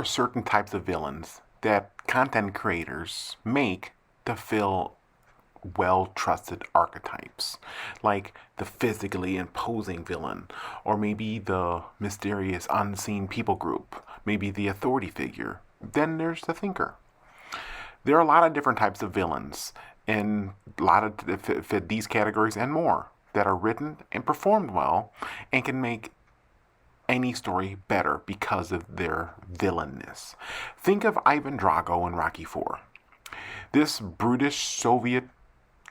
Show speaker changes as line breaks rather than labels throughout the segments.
are certain types of villains that content creators make to fill well-trusted archetypes, like the physically imposing villain, or maybe the mysterious unseen people group, maybe the authority figure. Then there's the thinker. There are a lot of different types of villains, and a lot of fit these categories and more that are written and performed well and can make any story better because of their villainness. Think of Ivan Drago in Rocky IV. This brutish Soviet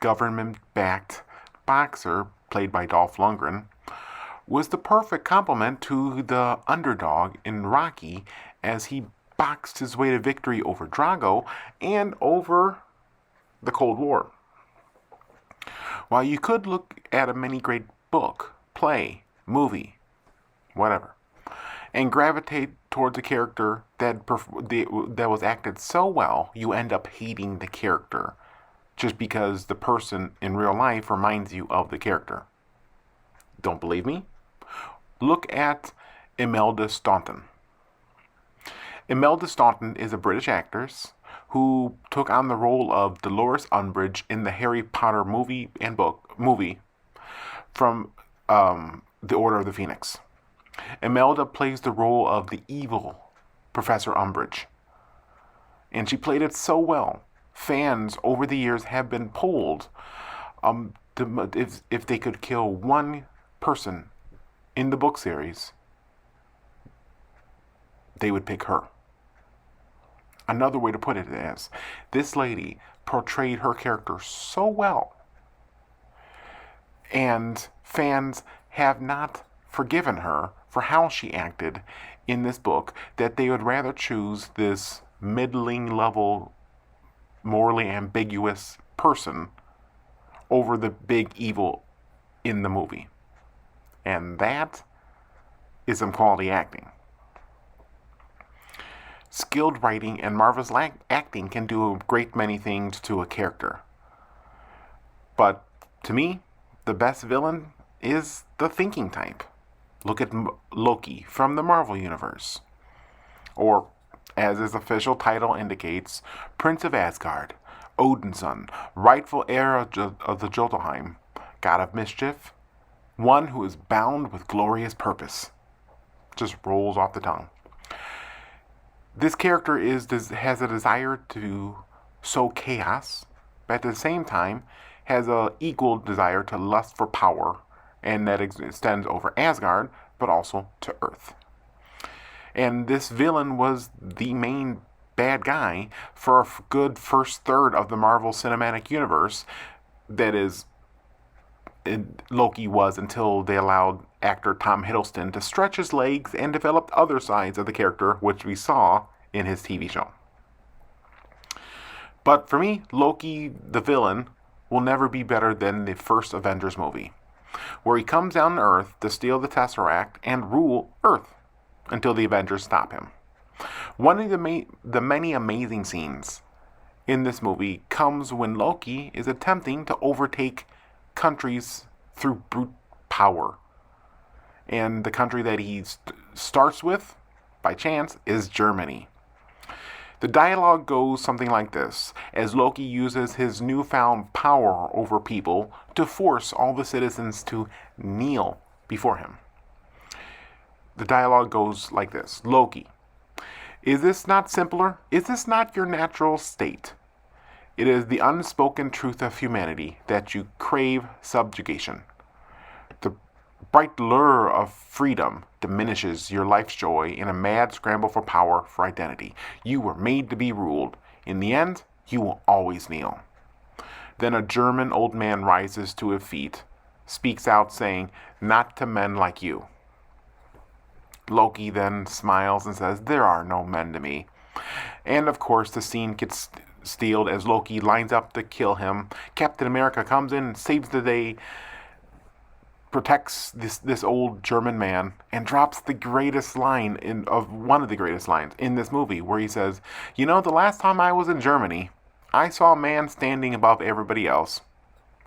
government-backed boxer, played by Dolph Lundgren, was the perfect complement to the underdog in Rocky as he boxed his way to victory over Drago and over the Cold War. While you could look at a many great book, play, movie, whatever, and gravitate towards a character that was acted so well, you end up hating the character just because the person in real life reminds you of the character. Don't believe me? Look at Imelda Staunton. Imelda Staunton is a British actress who took on the role of Dolores Umbridge in the Harry Potter movie from The Order of the Phoenix. Imelda plays the role of the evil Professor Umbridge, and she played it so well. Fans over the years have been polled if they could kill one person in the book series, they would pick her. Another way to put it is, this lady portrayed her character so well, and fans have not forgiven her for how she acted in this book, that they would rather choose this middling level, morally ambiguous person over the big evil in the movie. And that is some quality acting. Skilled writing and marvelous acting can do a great many things to a character. But to me, the best villain is the thinking type. Look at Loki from the Marvel Universe. Or, as his official title indicates, Prince of Asgard, Odin's son, rightful heir of the Jotunheim, god of mischief, one who is bound with glorious purpose. Just rolls off the tongue. This character has a desire to sow chaos, but at the same time has an equal desire to lust for power, and that extends over Asgard, but also to Earth. And this villain was the main bad guy for a good first third of the Marvel Cinematic Universe. That is, Loki was, until they allowed actor Tom Hiddleston to stretch his legs and developed other sides of the character, which we saw in his TV show. But for me, Loki, the villain, will never be better than the first Avengers movie, where he comes down to Earth to steal the Tesseract and rule Earth until the Avengers stop him. One of the many amazing scenes in this movie comes when Loki is attempting to overtake countries through brute power. And the country that he starts with, by chance, is Germany. The dialogue goes something like this, as Loki uses his newfound power over people to force all the citizens to kneel before him. The dialogue goes like this. Loki: is this not simpler? Is this not your natural state? It is the unspoken truth of humanity that you crave subjugation. The bright lure of freedom diminishes your life's joy in a mad scramble for power, for identity. You were made to be ruled. In the end, you will always kneel. Then a German old man rises to his feet, speaks out saying, "Not to men like you." Loki then smiles and says, "There are no men to me." And of course, the scene gets stealed as Loki lines up to kill him. Captain America comes in, saves the day, protects this old German man, and drops the greatest line of one of the greatest lines in this movie, where he says, "You know, the last time I was in Germany, I saw a man standing above everybody else.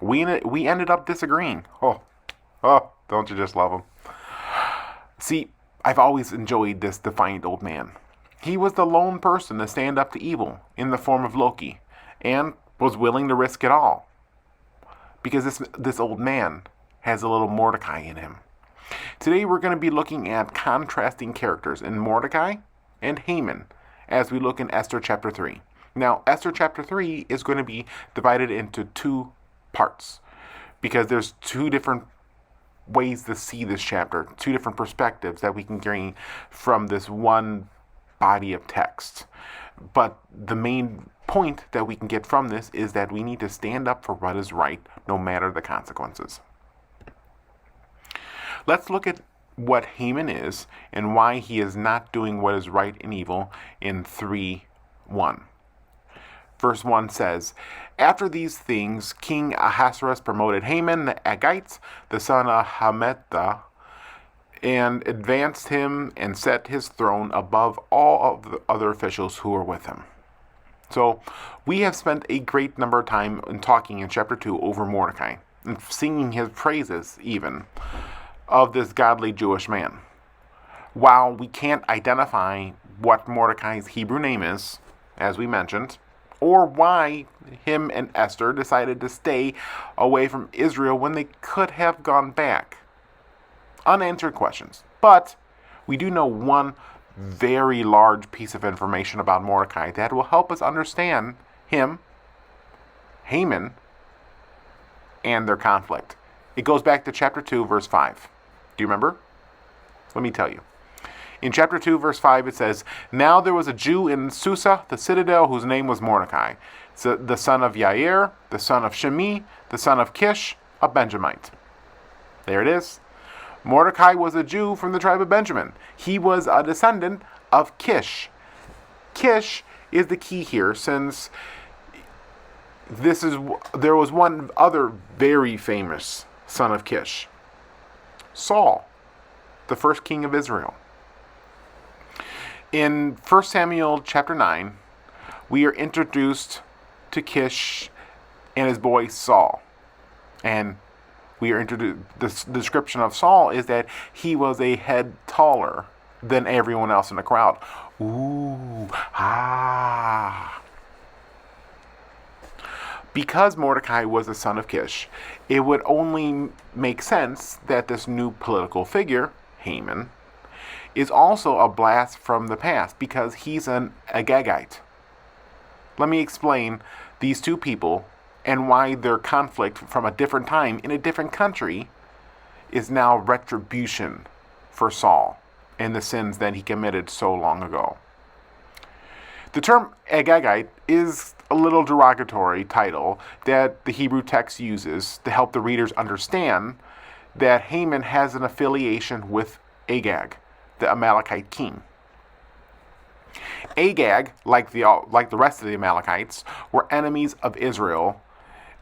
We ended up disagreeing." Oh, don't you just love him? See, I've always enjoyed this defiant old man. He was the lone person to stand up to evil in the form of Loki and was willing to risk it all because this old man has a little Mordecai in him. Today we're going to be looking at contrasting characters in Mordecai and Haman as we look in Esther chapter 3. Now, Esther chapter 3 is going to be divided into two parts because there's two different ways to see this chapter, two different perspectives that we can gain from this one body of text. But the main point that we can get from this is that we need to stand up for what is right, no matter the consequences. Let's look at what Haman is and why he is not doing what is right and evil in 3:1. Verse 1 says, After these things, King Ahasuerus promoted Haman the Agagite, the son of Hammedatha, and advanced him and set his throne above all of the other officials who were with him. So we have spent a great number of time in talking in chapter 2 over Mordecai, and singing his praises even, of this godly Jewish man. While we can't identify what Mordecai's Hebrew name is, as we mentioned, or why him and Esther decided to stay away from Israel when they could have gone back. Unanswered questions. But we do know one very large piece of information about Mordecai that will help us understand him, Haman, and their conflict. It goes back to chapter 2, verse 5. Do you remember? Let me tell you. In chapter 2, verse 5, it says, Now there was a Jew in Susa, the citadel, whose name was Mordecai, the son of Yair, the son of Shimei, the son of Kish, a Benjamite. There it is. Mordecai was a Jew from the tribe of Benjamin. He was a descendant of Kish. Kish is the key here, since there was one other very famous son of Kish, Saul, the first king of Israel. In 1 Samuel chapter 9, we are introduced to Kish and his boy Saul. And we are introduced, the description of Saul is that he was a head taller than everyone else in the crowd. Ooh, ah. Because Mordecai was the son of Kish, it would only make sense that this new political figure, Haman, is also a blast from the past because he's an Agagite. Let me explain these two people and why their conflict from a different time in a different country is now retribution for Saul and the sins that he committed so long ago. The term Agagite is a little derogatory title that the Hebrew text uses to help the readers understand that Haman has an affiliation with Agag, the Amalekite king. Agag, like the rest of the Amalekites, were enemies of Israel,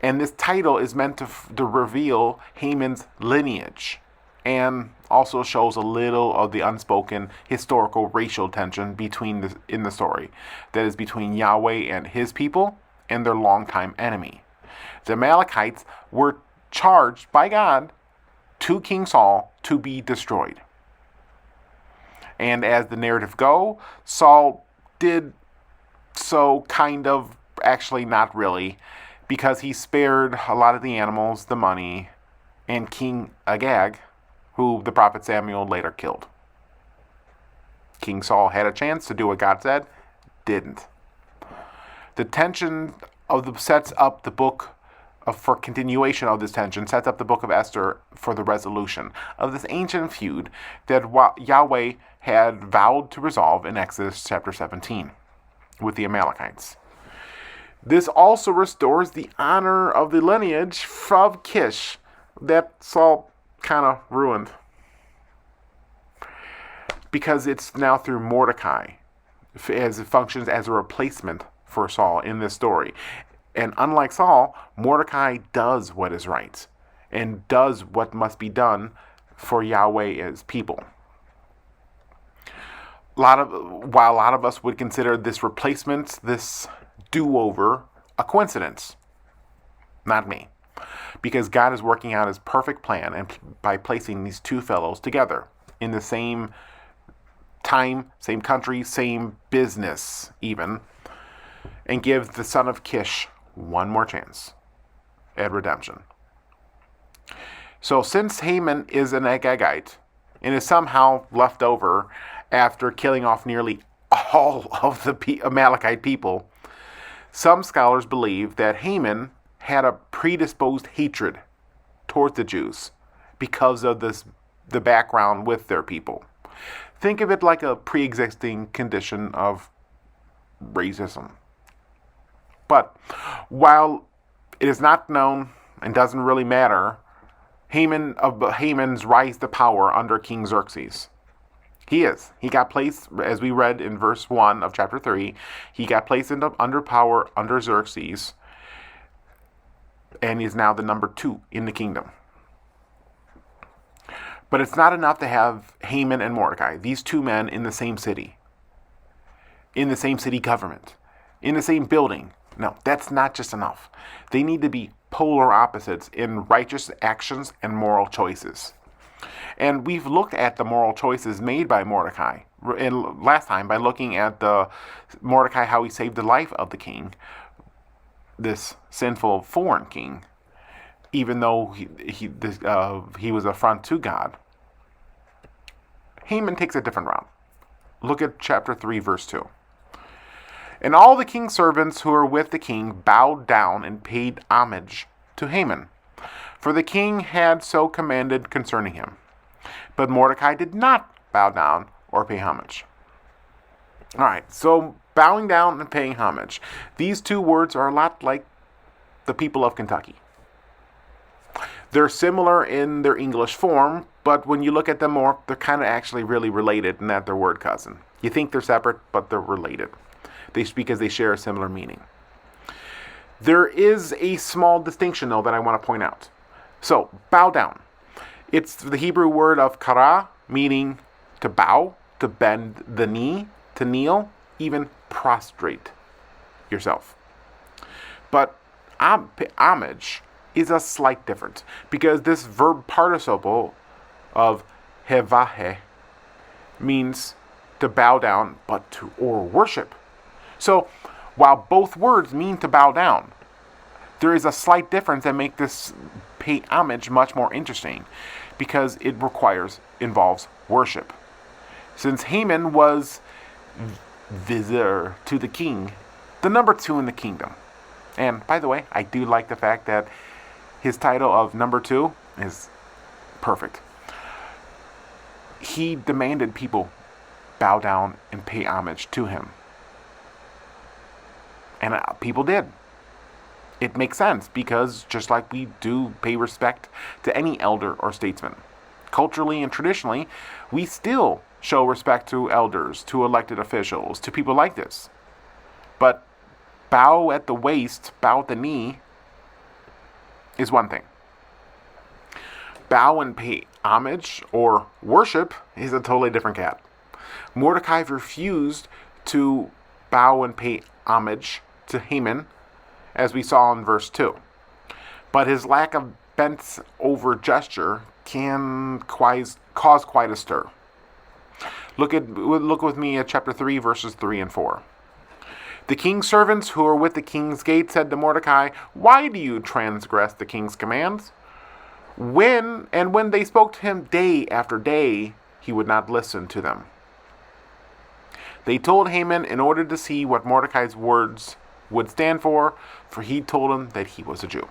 and this title is meant to reveal Haman's lineage, and also shows a little of the unspoken historical racial tension in the story, that is between Yahweh and his people and their longtime enemy. The Amalekites were charged by God to King Saul to be destroyed. And as the narrative go, Saul did so kind of, actually not really, because he spared a lot of the animals, the money, and King Agag, who the prophet Samuel later killed. King Saul had a chance to do what God said, didn't. The tension sets up the book for continuation of this tension, sets up the book of Esther for the resolution of this ancient feud that Yahweh had vowed to resolve in Exodus chapter 17 with the Amalekites. This also restores the honor of the lineage of Kish that Saul kind of ruined, because it's now through Mordecai, as it functions as a replacement for Saul in this story. And unlike Saul, Mordecai does what is right and does what must be done for Yahweh as people. While a lot of us would consider this replacement, this do-over, a coincidence, not me. Because God is working out his perfect plan and by placing these two fellows together in the same time, same country, same business even, and gives the son of Kish one more chance at redemption. So since Haman is an Agagite and is somehow left over after killing off nearly all of the Amalekite people, some scholars believe that Haman had a predisposed hatred toward the Jews because of the background with their people. Think of it like a pre-existing condition of racism. But while it is not known and doesn't really matter, Haman's rise to power under King Xerxes. He got placed, as we read in verse 1 of chapter 3, he got placed under power under Xerxes, and is now the number 2 in the kingdom. But it's not enough to have Haman and Mordecai, these two men in the same city government, in the same building. No, that's not just enough. They need to be polar opposites in righteous actions and moral choices. And we've looked at the moral choices made by Mordecai last time by looking at the Mordecai, how he saved the life of the king, this sinful foreign king, even though he was a front to God. Haman takes a different route. Look at chapter 3, verse 2. And all the king's servants who were with the king bowed down and paid homage to Haman, for the king had so commanded concerning him. But Mordecai did not bow down or pay homage. All right, so bowing down and paying homage. These two words are a lot like the people of Kentucky. They're similar in their English form, but when you look at them more, they're kind of actually really related in that they're word cousin. You think they're separate, but they're related. Because they share a similar meaning. There is a small distinction, though, that I want to point out. So, bow down. It's the Hebrew word of kara, meaning to bow, to bend the knee, to kneel, even prostrate yourself. But homage is a slight difference, because this verb participle of hevahe means to bow down, but or worship. So, while both words mean to bow down, there is a slight difference that makes this pay homage much more interesting, because it involves worship. Since Haman was vizier to the king, the number 2 in the kingdom. And by the way, I do like the fact that his title of number 2 is perfect. He demanded people bow down and pay homage to him. And people did. It makes sense, because just like we do pay respect to any elder or statesman, culturally and traditionally, we still show respect to elders, to elected officials, to people like this. But bow at the waist, bow at the knee, is one thing. Bow and pay homage or worship is a totally different cat. Mordecai refused to bow and pay homage to Haman, as we saw in verse 2. But his lack of bent over gesture can cause quite a stir. Look with me at chapter 3, verses 3 and 4. The king's servants who were with the king's gate said to Mordecai, "Why do you transgress the king's commands?" When they spoke to him day after day, he would not listen to them. They told Haman in order to see what Mordecai's words would stand for he told them that he was a Jew.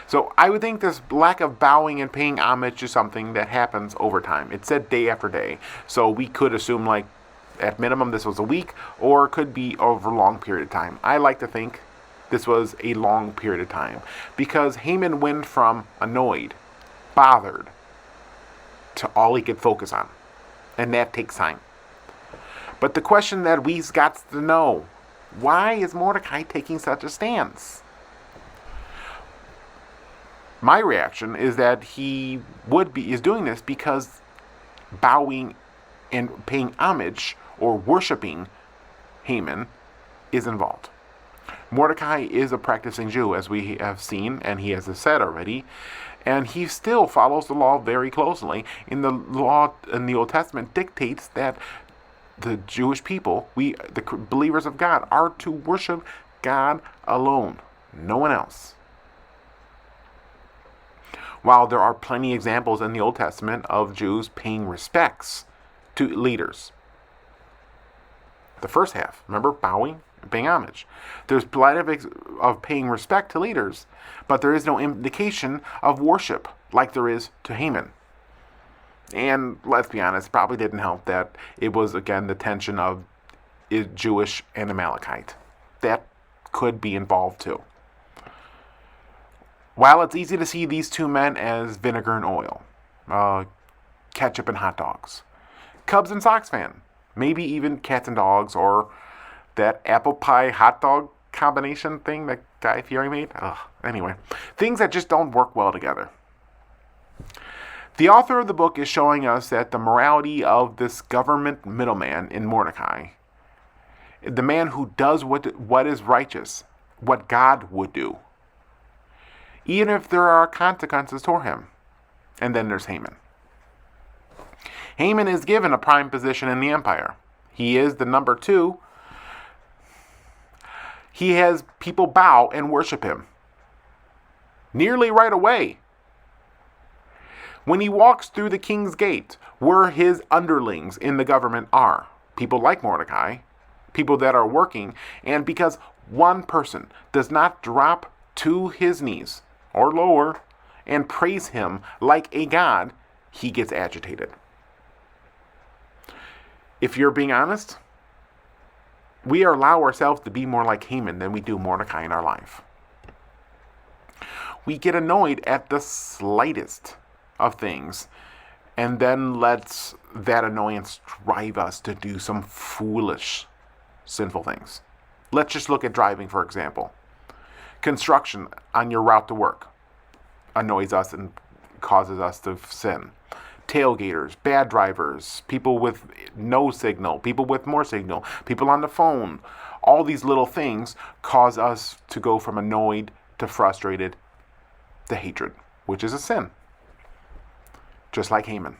So I would think this lack of bowing and paying homage is something that happens over time. It said day after day. So we could assume, like, at minimum this was a week, or it could be over a long period of time. I like to think this was a long period of time, because Haman went from annoyed, bothered, to all he could focus on. And that takes time. But the question that we've got to know, why is Mordecai taking such a stance? My reaction is that he is doing this because bowing and paying homage or worshiping Haman is involved. Mordecai is a practicing Jew, as we have seen, and he has said already, and he still follows the law very closely. In the law in the Old Testament dictates that the Jewish people, the believers of God, are to worship God alone, no one else. While there are plenty of examples in the Old Testament of Jews paying respects to leaders. The first half, remember, bowing, paying homage. There's plenty of paying respect to leaders, but there is no indication of worship like there is to Haman. And let's be honest, probably didn't help that it was, again, the tension of Jewish and Amalekite. That could be involved too. While it's easy to see these two men as vinegar and oil, ketchup and hot dogs, Cubs and Sox fan, maybe even cats and dogs, or that apple pie hot dog combination thing that Guy Fieri made. Anyway, things that just don't work well together. The author of the book is showing us that the morality of this government middleman in Mordecai, the man who does what is righteous, what God would do, even if there are consequences for him. And then there's Haman. Haman is given a prime position in the empire. He is the number 2. He has people bow and worship him nearly right away. When he walks through the king's gate, where his underlings in the government are, people like Mordecai, people that are working, and because one person does not drop to his knees or lower and praise him like a god, he gets agitated. If you're being honest, we allow ourselves to be more like Haman than we do Mordecai in our life. We get annoyed at the slightest of things, and then lets that annoyance drive us to do some foolish, sinful things. Let's just look at driving, for example. Construction on your route to work annoys us and causes us to sin. Tailgaters, bad drivers, people with no signal, people with more signal, people on the phone. All these little things cause us to go from annoyed to frustrated to hatred, which is a sin. Just like Haman.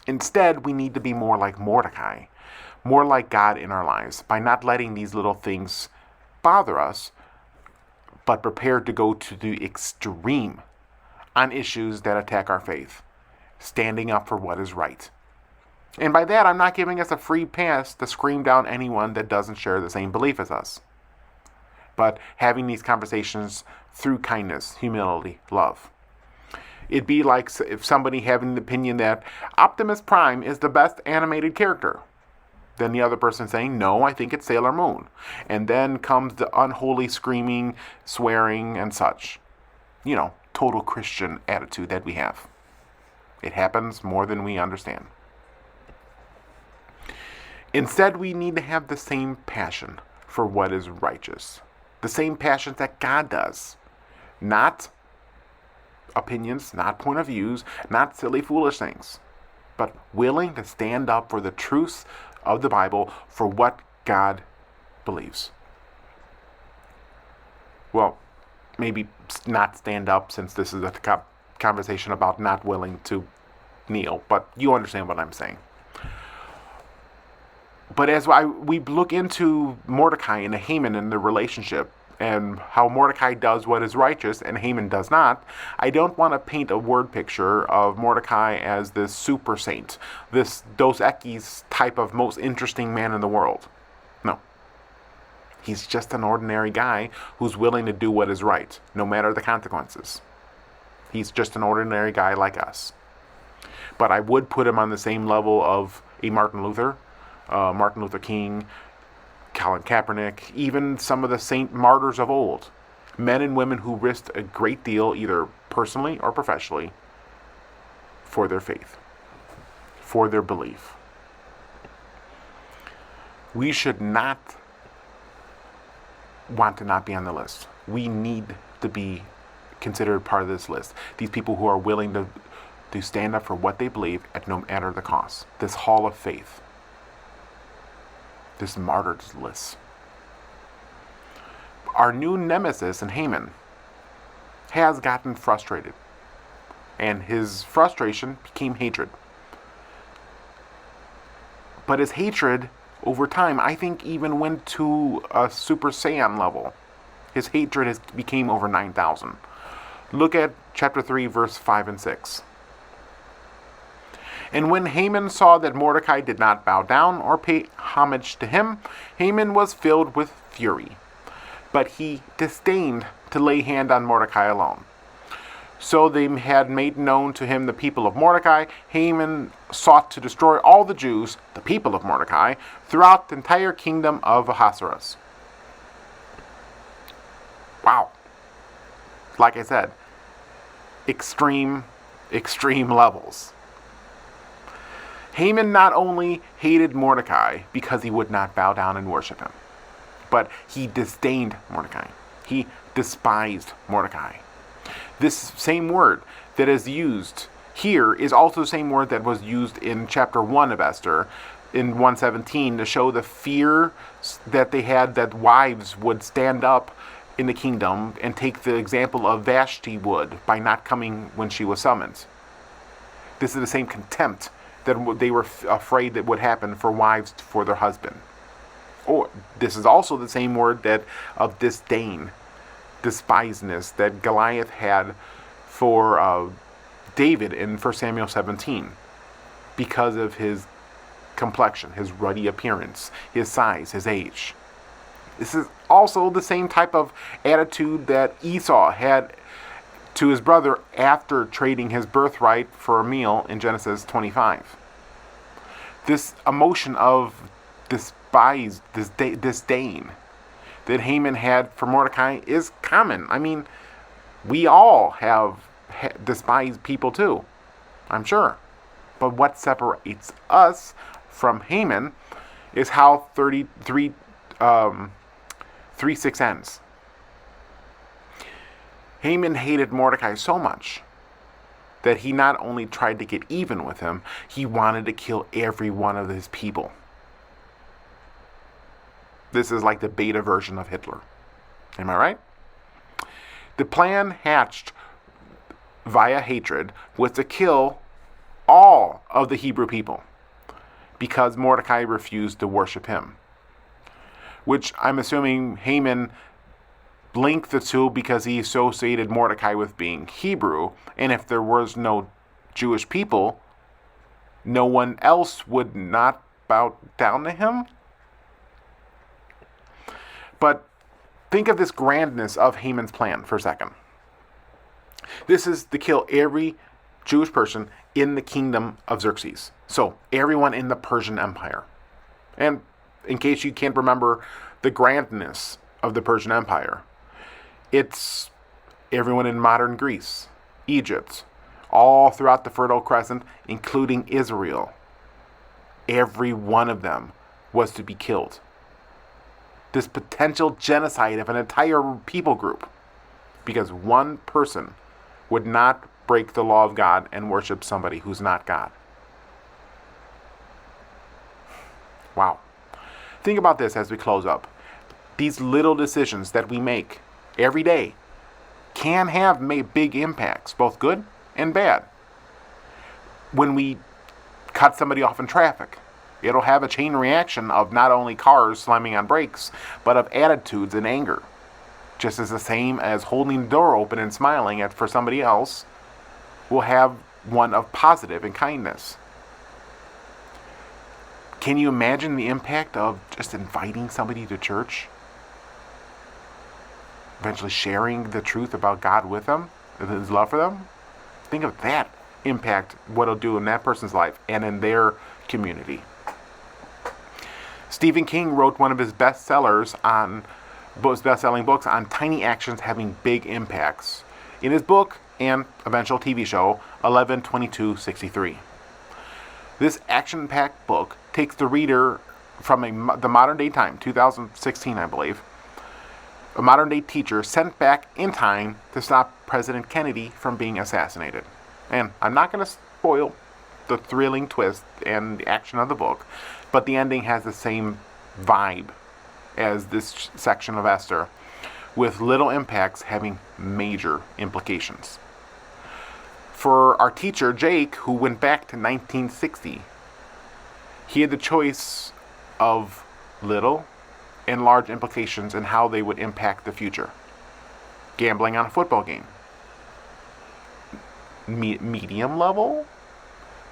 Instead, we need to be more like Mordecai, more like God in our lives, by not letting these little things bother us, but prepared to go to the extreme on issues that attack our faith, standing up for what is right. And by that, I'm not giving us a free pass to scream down anyone that doesn't share the same belief as us, but having these conversations through kindness, humility, love. It'd be like if somebody having the opinion that Optimus Prime is the best animated character, then the other person saying, no, I think it's Sailor Moon. And then comes the unholy screaming, swearing, and such. Total Christian attitude that we have. It happens more than we understand. Instead, we need to have the same passion for what is righteous. The same passion that God does. Not opinions, not point of views, not silly, foolish things. But willing to stand up for the truths of the Bible, for what God believes. Well, maybe not stand up, since this is a conversation about not willing to kneel, but you understand what I'm saying. But as we look into Mordecai and Haman and the relationship, and how Mordecai does what is righteous and Haman does not, I don't want to paint a word picture of Mordecai as this super saint, this Dos Equis type of most interesting man in the world. No. He's just an ordinary guy who's willing to do what is right, no matter the consequences. He's just an ordinary guy like us. But I would put him on the same level of a Martin Luther King, Colin Kaepernick, even some of the saint martyrs of old. Men and women who risked a great deal, either personally or professionally, for their faith, for their belief. We should not want to not be on the list. We need to be considered part of this list. These people who are willing to stand up for what they believe at no matter the cost. This hall of faith. This martyrs list. our new nemesis in Haman has gotten frustrated, and his frustration became hatred. But his hatred, over time, I think even went to a Super Saiyan level. His hatred became over 9,000. Look at chapter 3, verse 5 and 6. And when Haman saw that Mordecai did not bow down or pay homage to him, Haman was filled with fury. But he disdained to lay hand on Mordecai alone. So they had made known to him the people of Mordecai. Haman sought to destroy all the Jews, the people of Mordecai, throughout the entire kingdom of Ahasuerus. Wow. Like I said, extreme levels. Haman not only hated Mordecai because he would not bow down and worship him, but he disdained Mordecai. He despised Mordecai. This same word that is used here is also the same word that was used in chapter 1 of Esther, in 117, to show the fear that they had that wives would stand up in the kingdom and take the example of Vashti would by not coming when she was summoned. This is the same contempt that they were afraid that would happen for wives for their husband. Or this is also the same word that of disdain, despisedness that Goliath had for David in 1 Samuel 17 because of his complexion, his ruddy appearance, his size, his age. This is also the same type of attitude that Esau had to his brother after trading his birthright for a meal in Genesis 25. This emotion of disdain that Haman had for Mordecai is common. I mean, we all have despised people too, I'm sure. But what separates us from Haman is how 3:6 ends. Haman hated Mordecai so much that he not only tried to get even with him, he wanted to kill every one of his people. This is like the beta version of Hitler. Am I right? The plan hatched via hatred was to kill all of the Hebrew people because Mordecai refused to worship him. Which I'm assuming Haman linked the two because he associated Mordecai with being Hebrew, and if there was no Jewish people, no one else would not bow down to him. But think of this grandness of Haman's plan for a second. This is to kill every Jewish person in the kingdom of Xerxes. So everyone in the Persian Empire. And in case you can't remember the grandness of the Persian Empire, it's everyone in modern Greece, Egypt, all throughout the Fertile Crescent, including Israel. Every one of them was to be killed. This potential genocide of an entire people group because one person would not break the law of God and worship somebody who's not God. Wow. Think about this as we close up. These little decisions that we make every day can have big impacts, both good and bad. When we cut somebody off in traffic, it'll have a chain reaction of not only cars slamming on brakes, but of attitudes and anger. Just as the same as holding the door open and smiling for somebody else will have one of positive and kindness. Can you imagine the impact of just inviting somebody to church? Eventually sharing the truth about God with them, his love for them? Think of that impact, what it'll do in that person's life and in their community. Stephen King wrote one of his best-selling books on tiny actions having big impacts in his book and eventual TV show 11/22/63. This action-packed book takes the reader from the modern-day time, 2016, I believe, a modern-day teacher sent back in time to stop President Kennedy from being assassinated. And I'm not going to spoil the thrilling twist and the action of the book, but the ending has the same vibe as this section of Esther, with little impacts having major implications. For our teacher, Jake, who went back to 1960, he had the choice of little and large implications in how they would impact the future. Gambling on a football game. Medium level,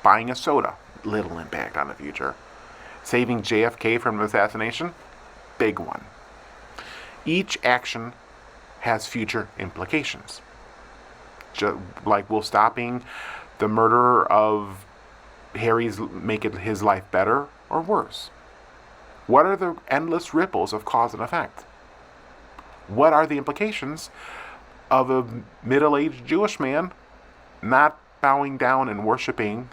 buying a soda, little impact on the future. Saving JFK from an assassination, big one. Each action has future implications. Just like, will stopping the murder of Harry's make it his life better or worse? What are the endless ripples of cause and effect? What are the implications of a middle-aged Jewish man not bowing down and worshiping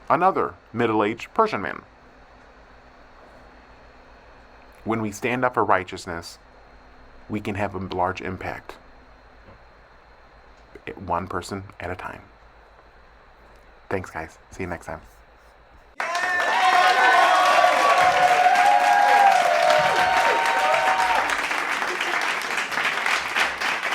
another middle-aged Persian man? When we stand up for righteousness, we can have a large impact, one person at a time. Thanks, guys. See you next time.